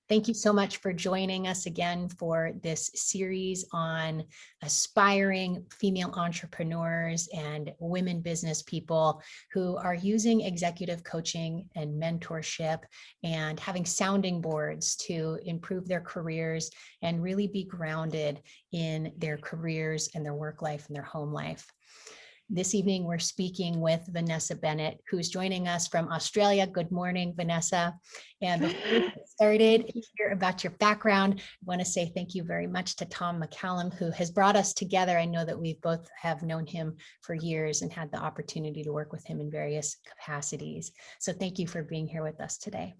Thank you so much for joining us again for this series on aspiring female entrepreneurs and women business people who are using executive coaching and mentorship and having sounding boards to improve their careers and really be grounded in their careers and their work life and their home life. This evening, we're speaking with Vanessa Bennett, who's joining us from Australia. Good morning, Vanessa. And before we get started, hear about your background, I want to say thank you very much to Tom McCallum, who has brought us together. I know that we both have known him for years and had the opportunity to work with him in various capacities. So thank you for being here with us today.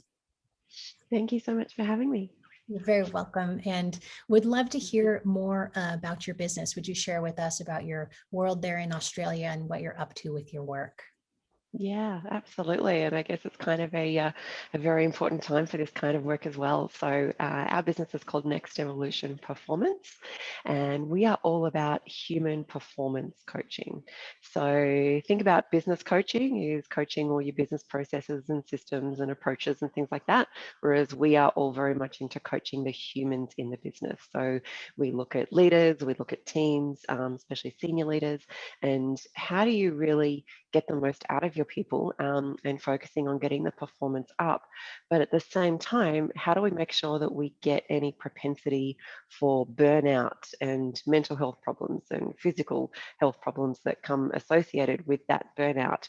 Thank you so much for having me. You're very welcome, and would love to hear more about your business. Would you share with us about your world there in Australia and what you're up to with your work? Yeah, absolutely. And I guess it's kind of a very important time for this kind of work as well. So our business is called Next Evolution Performance, and we are all about human performance coaching. So think about business coaching is coaching all your business processes and systems and approaches and things like that, whereas we are all very much into coaching the humans in the business. So we look at leaders, we look at teams, especially senior leaders, and how do you really get the most out of your people, and focusing on getting the performance up. But at the same time, how do we make sure that we get any propensity for burnout and mental health problems and physical health problems that come associated with that burnout,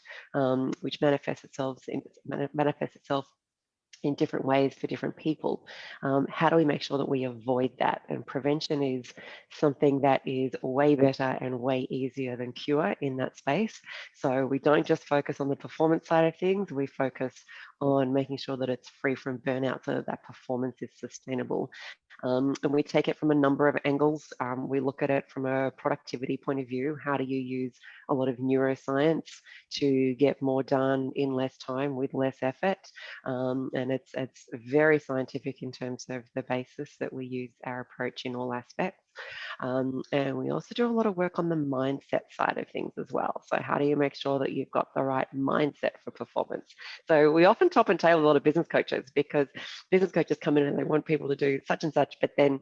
which manifests itself in different ways for different people. How do we make sure that we avoid that? And prevention is something that is way better and way easier than cure in that space. So we don't just focus on the performance side of things, we focus on making sure that it's free from burnout so that that performance is sustainable. And we take it from a number of angles. We look at it from a productivity point of view. How do you use a lot of neuroscience to get more done in less time with less effort? And it's very scientific in terms of the basis that we use our approach in all aspects. And we also do a lot of work on the mindset side of things as well. So how do you make sure that you've got the right mindset for performance? So we often top and tail a lot of business coaches because business coaches come in and they want people to do such and such, but then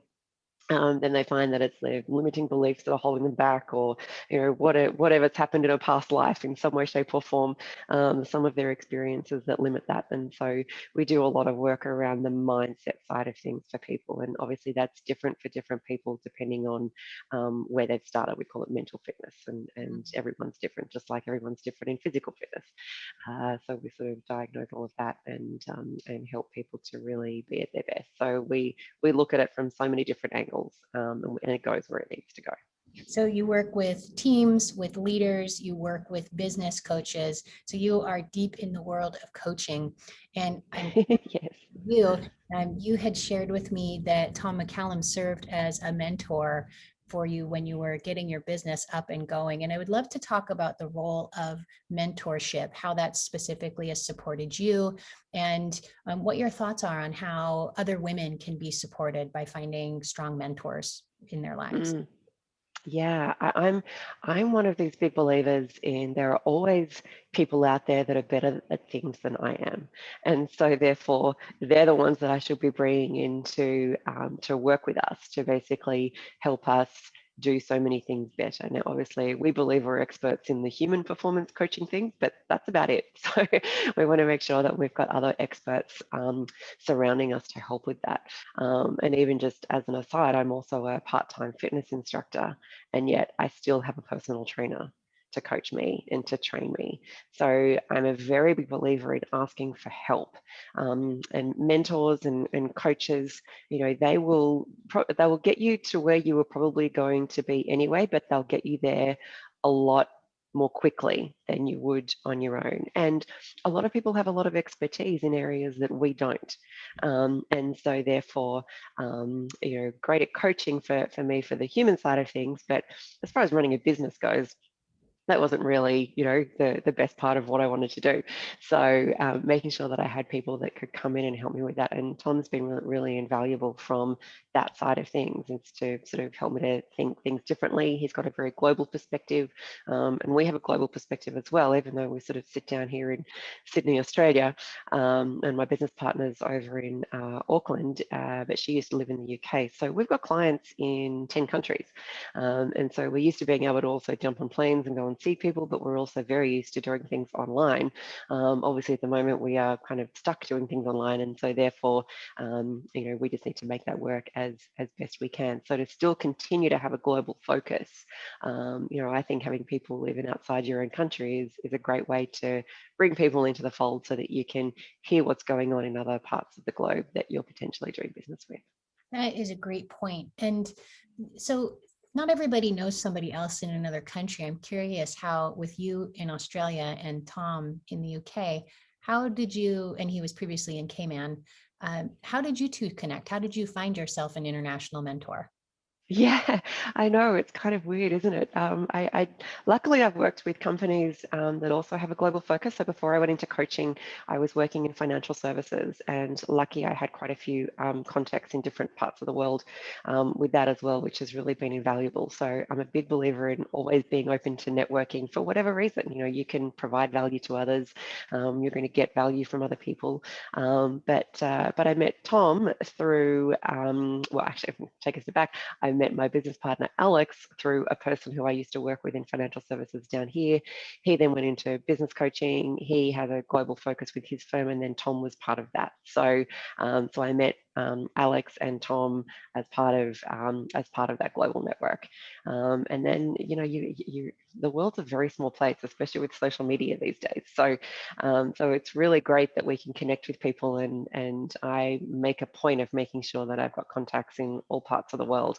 they find that it's their limiting beliefs that are holding them back, or whatever's happened in a past life in some way, shape, or form, some of their experiences that limit that. And so we do a lot of work around the mindset side of things for people, and obviously that's different for different people depending on where they've started. We call it mental fitness, and everyone's different, just like everyone's different in physical fitness. So we sort of diagnose all of that and help people to really be at their best. So we look at it from so many different angles. And it goes where it needs to go. So you work with teams, with leaders, you work with business coaches. So you are deep in the world of coaching. And Yes. you had shared with me that Tom McCallum served as a mentor for you when you were getting your business up and going. And I would love to talk about the role of mentorship, how that specifically has supported you, and what your thoughts are on how other women can be supported by finding strong mentors in their lives. Yeah, I'm one of these big believers in there are always people out there that are better at things than I am, and so therefore they're the ones that I should be bringing in to work with us to basically help us do so many things better. Now, obviously, we believe we're experts in the human performance coaching things, but that's about it. So we want to make sure that we've got other experts surrounding us to help with that. And even just as an aside, I'm also a part-time fitness instructor, and yet I still have a personal trainer to coach me and to train me. So I'm a very big believer in asking for help. And mentors and coaches, they will get you to where you were probably going to be anyway, but they'll get you there a lot more quickly than you would on your own. And a lot of people have a lot of expertise in areas that we don't. And so therefore, great at coaching for me for the human side of things. But as far as running a business goes, that wasn't really, the best part of what I wanted to do. So making sure that I had people that could come in and help me with that. And Tom's been really, really invaluable from that side of things. It's to sort of help me to think things differently. He's got a very global perspective, and we have a global perspective as well, even though we sort of sit down here in Sydney, Australia. And my business partner's over in Auckland, but she used to live in the UK. So we've got clients in 10 countries. And so we're used to being able to also jump on planes and go and see people, but we're also very used to doing things online. Obviously, at the moment, we are kind of stuck doing things online. And so therefore, we just need to make that work as best we can. So to still continue to have a global focus, I think having people living outside your own country is a great way to bring people into the fold so that you can hear what's going on in other parts of the globe that you're potentially doing business with. That is a great point. And so not everybody knows somebody else in another country. I'm curious how, with you in Australia and Tom in the UK, how did you, and he was previously in Cayman, how did you two connect? How did you find yourself an international mentor? Yeah, I know it's kind of weird, isn't it? I luckily I've worked with companies that also have a global focus. So before I went into coaching, I was working in financial services, and lucky I had quite a few contacts in different parts of the world with that as well, which has really been invaluable. So I'm a big believer in always being open to networking for whatever reason. You can provide value to others. You're going to get value from other people. But I met Tom through, well, actually, take a step back. I met my business partner, Alex, through a person who I used to work with in financial services down here. He then went into business coaching. He had a global focus with his firm, and then Tom was part of that. So I met Alex and Tom as part of that global network. And then, the world's a very small place, especially with social media these days. So it's really great that we can connect with people, and I make a point of making sure that I've got contacts in all parts of the world,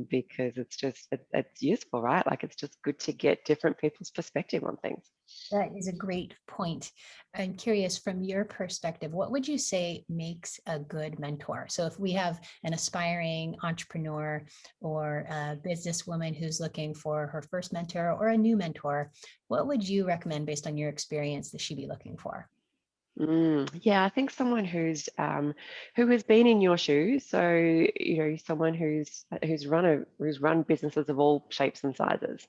because it's useful, right? Like, it's just good to get different people's perspective on things. That is a great point. I'm curious, from your perspective, what would you say makes a good mentor? So if we have an aspiring entrepreneur or a businesswoman who's looking for her first mentor or a new mentor, what would you recommend based on your experience that she be looking for? Yeah, I think someone who has been in your shoes. So someone who's run businesses of all shapes and sizes.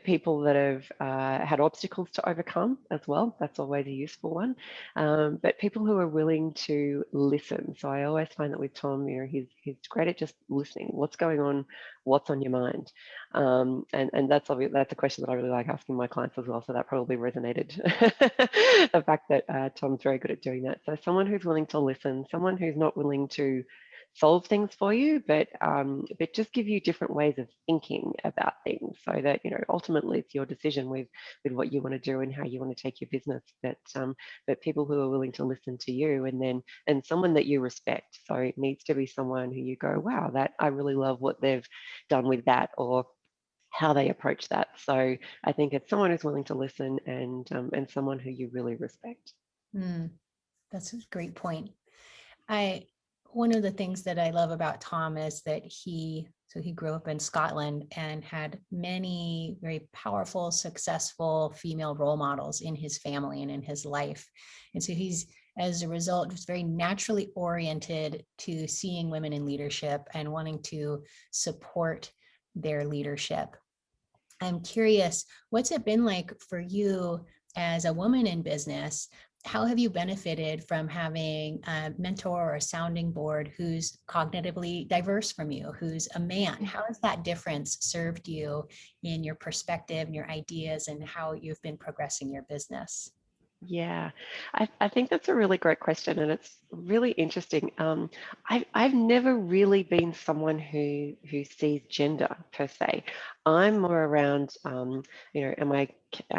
People that have had obstacles to overcome as well. That's always a useful one. But people who are willing to listen. So I always find that with Tom, he's great at just listening. What's going on? What's on your mind? And that's obvious. That's a question that I really like asking my clients as well. So that probably resonated. The fact that Tom's very good at doing that. So someone who's willing to listen, someone who's not willing to solve things for you, but just give you different ways of thinking about things, so that ultimately it's your decision with what you want to do and how you want to take your business. But people who are willing to listen to you, and someone that you respect. So it needs to be someone who you go, wow, that I really love what they've done with that, or how they approach that. So I think it's someone who's willing to listen, and someone who you really respect. Hmm, that's a great point. I One of the things that I love about Tom is that he grew up in Scotland and had many very powerful, successful female role models in his family and in his life. And so he's, as a result, just very naturally oriented to seeing women in leadership and wanting to support their leadership. I'm curious, what's it been like for you as a woman in business? How have you benefited from having a mentor or a sounding board who's cognitively diverse from you, who's a man? How has that difference served you in your perspective and your ideas and how you've been progressing your business? Yeah, I think that's a really great question, and it's really interesting. I've never really been someone who sees gender per se. I'm more around, am I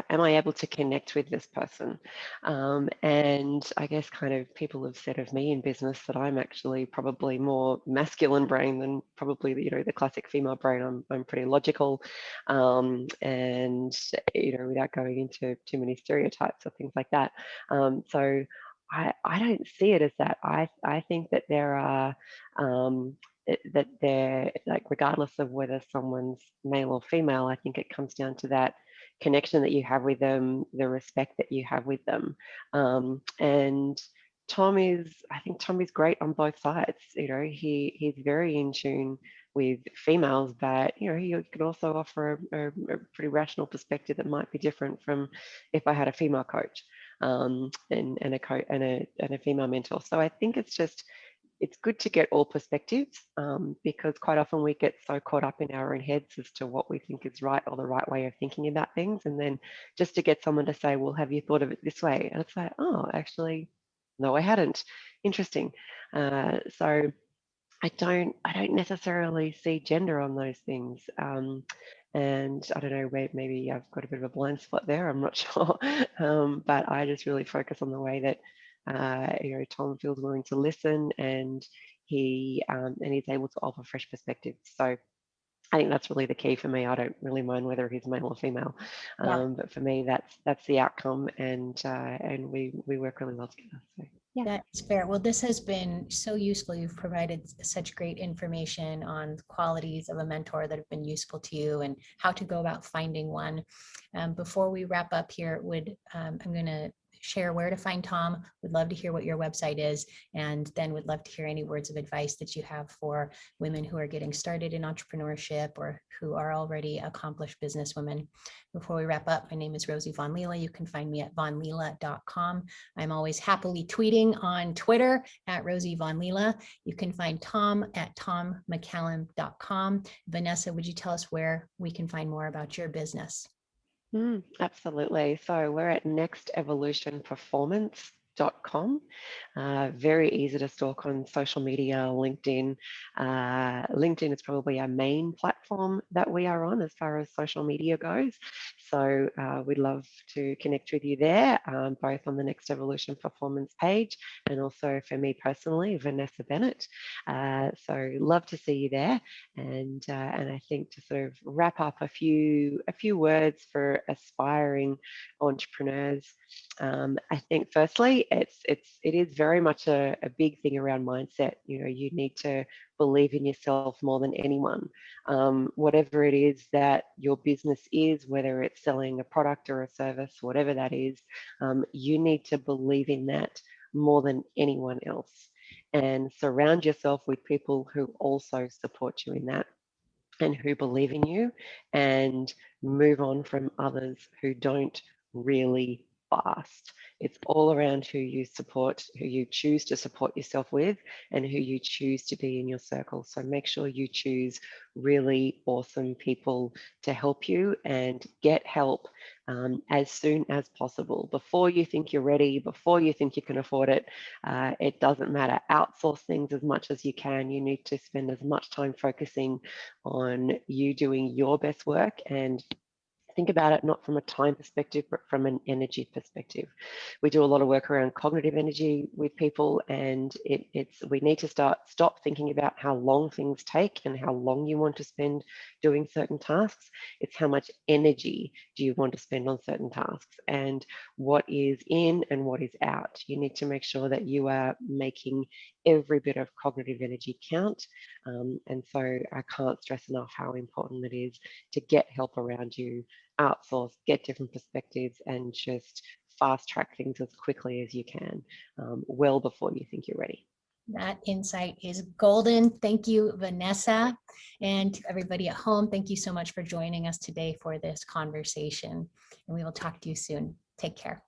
able to connect with this person? And I guess kind of people have said of me in business that I'm actually probably more masculine brain than probably the classic female brain. I'm pretty logical, and without going into too many stereotypes or things like that. So I don't see it as that. I think that there are that they're like, regardless of whether someone's male or female, I think it comes down to that connection that you have with them, the respect that you have with them. And I think Tom is great on both sides. You know, he's very in tune with females, but you know, he can also offer a pretty rational perspective that might be different from if I had a female coach, and a female mentor. So I think it's good to get all perspectives, because quite often we get so caught up in our own heads as to what we think is right or the right way of thinking about things. And then just to get someone to say, well, have you thought of it this way? And it's like, oh, actually, no, I hadn't. Interesting. So I don't necessarily see gender on those things. And I don't know, maybe I've got a bit of a blind spot there, I'm not sure. But I just really focus on the way that you know, Tom feels willing to listen, and he's able to offer fresh perspectives. So I think that's really the key for me. I don't really mind whether he's male or female, Yeah. but for me, that's the outcome, and we work really well together. So yeah. That's fair. Well, this has been so useful. You've provided such great information on the qualities of a mentor that have been useful to you and how to go about finding one. Before we wrap up here, I'm going to share where to find Tom. Would love to hear what your website is, and then would love to hear any words of advice that you have for women who are getting started in entrepreneurship or who are already accomplished businesswomen. Before we wrap up, my name is Rosie Von Leela. You can find me at vonleela.com. I'm always happily tweeting on Twitter at Rosie Von Leela. You can find Tom at tommccallum.com. Vanessa, would you tell us where we can find more about your business? Absolutely. So we're at nextevolutionperformance.com. Very easy to stalk on social media, LinkedIn. LinkedIn is probably our main platform that we are on as far as social media goes. So we'd love to connect with you there, both on the Next Evolution Performance page and also for me personally, Vanessa Bennett. So love to see you there. And I think to sort of wrap up a few words for aspiring entrepreneurs. I think firstly, it is very much a big thing around mindset. You know, you need to believe in yourself more than anyone. Whatever it is that your business is, whether it's selling a product or a service, whatever that is, you need to believe in that more than anyone else. And surround yourself with people who also support you in that and who believe in you, and move on from others who don't really last. It's all around who you support, who you choose to support yourself with, and who you choose to be in your circle. So make sure you choose really awesome people to help you, and get help as soon as possible. Before you think you're ready, before you think you can afford it, it doesn't matter. Outsource things as much as you can. You need to spend as much time focusing on you doing your best work, and think about it not from a time perspective, but from an energy perspective. We do a lot of work around cognitive energy with people, and we need to stop thinking about how long things take and how long you want to spend doing certain tasks. It's how much energy do you want to spend on certain tasks, and what is in and what is out. You need to make sure that you are making every bit of cognitive energy count. And so I can't stress enough how important it is to get help around you, outsource, get different perspectives, and just fast track things as quickly as you can, well before you think you're ready. That insight is golden. Thank you, Vanessa. And to everybody at home, thank you so much for joining us today for this conversation. And we will talk to you soon. Take care.